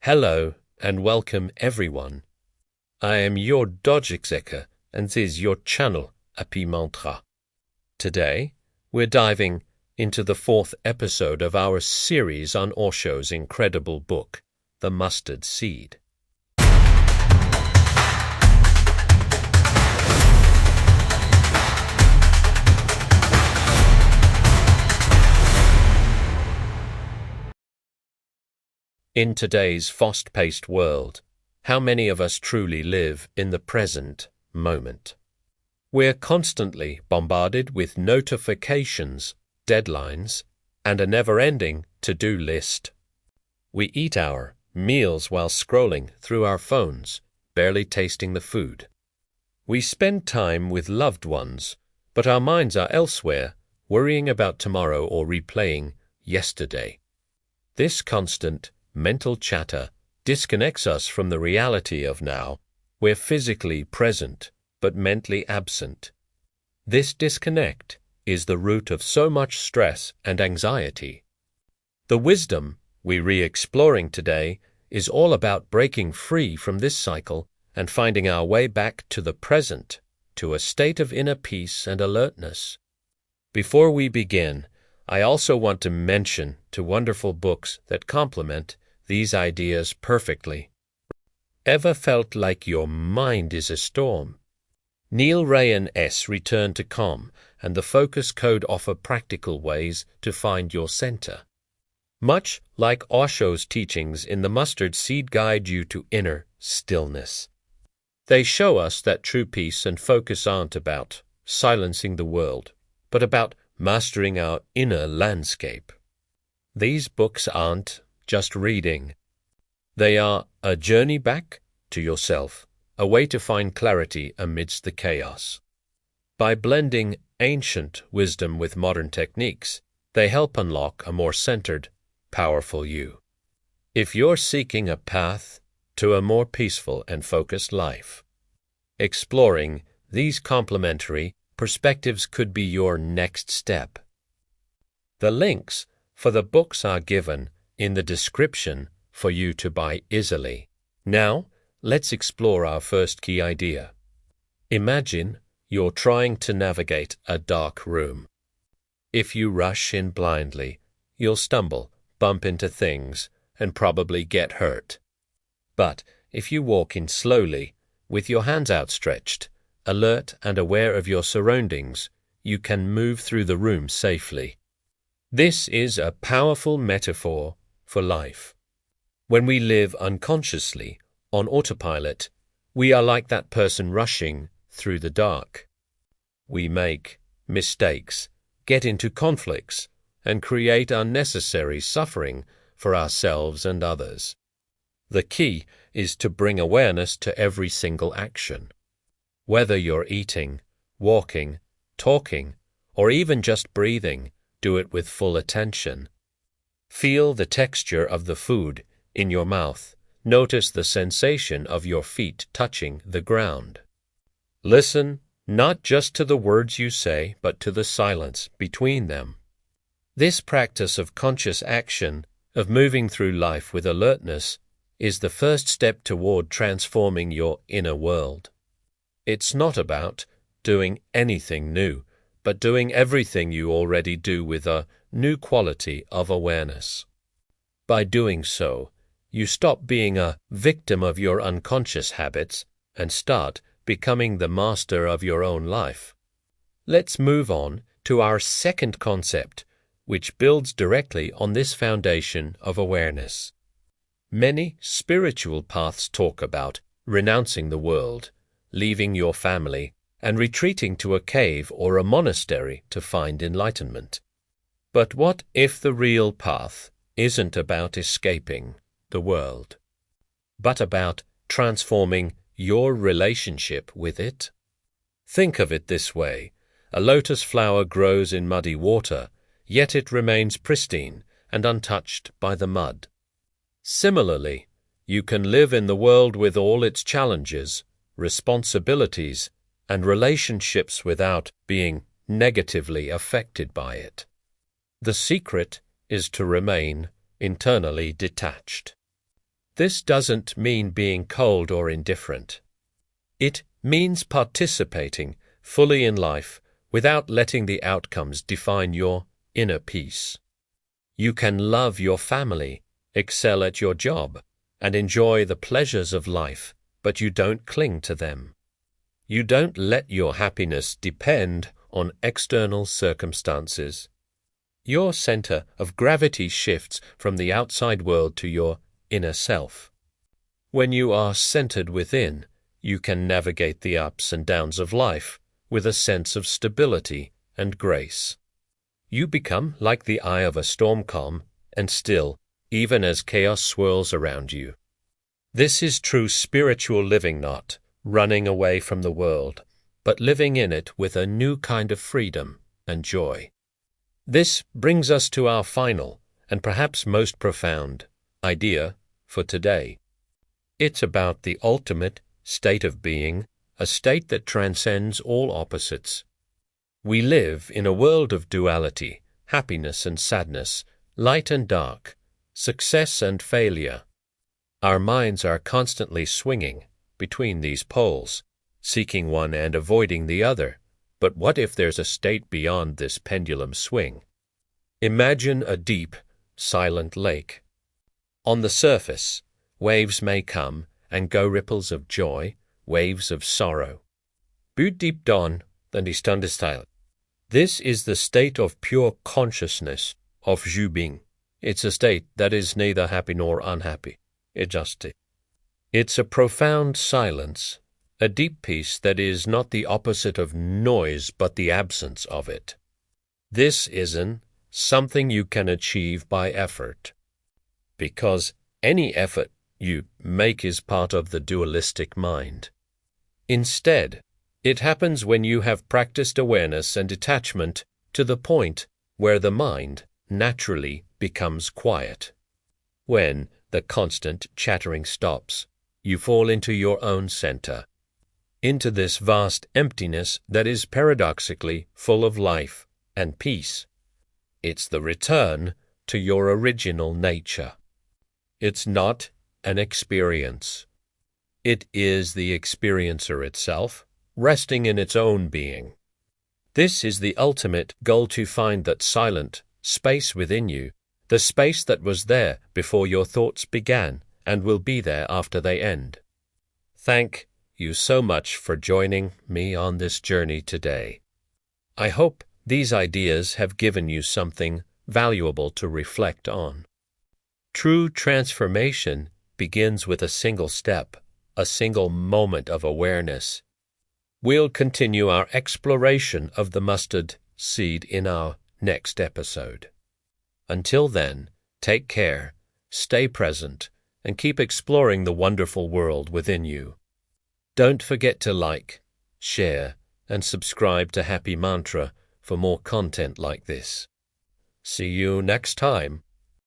Hello and welcome everyone. I am your Dodgexeker and this is your channel, Happy Mantra. Today, we're diving into the 4th episode of our series on Osho's incredible book, The Mustard Seed. In today's fast-paced world, how many of us truly live in the present moment? We're constantly bombarded with notifications, deadlines, and a never-ending to-do list. We eat our meals while scrolling through our phones, barely tasting the food. We spend time with loved ones, but our minds are elsewhere, worrying about tomorrow or replaying yesterday. This constant mental chatter disconnects us from the reality of now. We're physically present, but mentally absent. This disconnect is the root of so much stress and anxiety. The wisdom we're re-exploring today is all about breaking free from this cycle and finding our way back to the present, to a state of inner peace and alertness. Before we begin, I also want to mention 2 wonderful books that complement these ideas perfectly. Ever felt like your mind is a storm? Neil Ray and S. Return to Calm and the Focus Code offer practical ways to find your center. Much like Osho's teachings in the Mustard Seed guide you to inner stillness. They show us that true peace and focus aren't about silencing the world, but about mastering our inner landscape. These books aren't just reading. They are a journey back to yourself, a way to find clarity amidst the chaos. By blending ancient wisdom with modern techniques, they help unlock a more centered, powerful you. If you're seeking a path to a more peaceful and focused life, exploring these complementary perspectives could be your next step. The links for the books are given in the description for you to buy easily. Now, let's explore our first key idea. Imagine you're trying to navigate a dark room. If you rush in blindly, you'll stumble, bump into things, and probably get hurt. But if you walk in slowly, with your hands outstretched, alert and aware of your surroundings, you can move through the room safely. This is a powerful metaphor for life. When we live unconsciously, on autopilot, we are like that person rushing through the dark. We make mistakes, get into conflicts, and create unnecessary suffering for ourselves and others. The key is to bring awareness to every single action. Whether you're eating, walking, talking, or even just breathing, do it with full attention. Feel the texture of the food in your mouth. Notice the sensation of your feet touching the ground. Listen not just to the words you say, but to the silence between them. This practice of conscious action, of moving through life with alertness, is the first step toward transforming your inner world. It's not about doing anything new, but doing everything you already do with a new quality of awareness. By doing so, you stop being a victim of your unconscious habits and start becoming the master of your own life. Let's move on to our second concept, which builds directly on this foundation of awareness. Many spiritual paths talk about renouncing the world, leaving your family, and retreating to a cave or a monastery to find enlightenment. But what if the real path isn't about escaping the world, but about transforming your relationship with it? Think of it this way. A lotus flower grows in muddy water, yet it remains pristine and untouched by the mud. Similarly, you can live in the world with all its challenges, responsibilities, and relationships without being negatively affected by it. The secret is to remain internally detached. This doesn't mean being cold or indifferent. It means participating fully in life without letting the outcomes define your inner peace. You can love your family, excel at your job, and enjoy the pleasures of life, but you don't cling to them. You don't let your happiness depend on external circumstances. Your center of gravity shifts from the outside world to your inner self. When you are centered within, you can navigate the ups and downs of life with a sense of stability and grace. You become like the eye of a storm, calm and still, even as chaos swirls around you. This is true spiritual living, not running away from the world, but living in it with a new kind of freedom and joy. This brings us to our final, and perhaps most profound, idea for today. It's about the ultimate state of being, a state that transcends all opposites. We live in a world of duality, happiness and sadness, light and dark, success and failure. Our minds are constantly swinging between these poles, seeking one and avoiding the other. But what if there's a state beyond this pendulum swing? Imagine a deep, silent lake. On the surface, waves may come and go, ripples of joy, waves of sorrow. But deep down, then die stand still. This is the state of pure consciousness, of Jubing. It's a state that is neither happy nor unhappy. It just is. It's a profound silence, a deep peace that is not the opposite of noise but the absence of it. This isn't something you can achieve by effort, because any effort you make is part of the dualistic mind. Instead, it happens when you have practiced awareness and detachment to the point where the mind naturally becomes quiet. When the constant chattering stops, you fall into your own center, into this vast emptiness that is paradoxically full of life and peace. It's the return to your original nature. It's not an experience. It is the experiencer itself, resting in its own being. This is the ultimate goal, to find that silent space within you, the space that was there before your thoughts began and will be there after they end. Thank you so much for joining me on this journey today. I hope these ideas have given you something valuable to reflect on. True transformation begins with a single step, a single moment of awareness. We'll continue our exploration of the mustard seed in our next episode. Until then, take care, stay present, and keep exploring the wonderful world within you. Don't forget to like, share, and subscribe to Happy Mantra for more content like this. See you next time.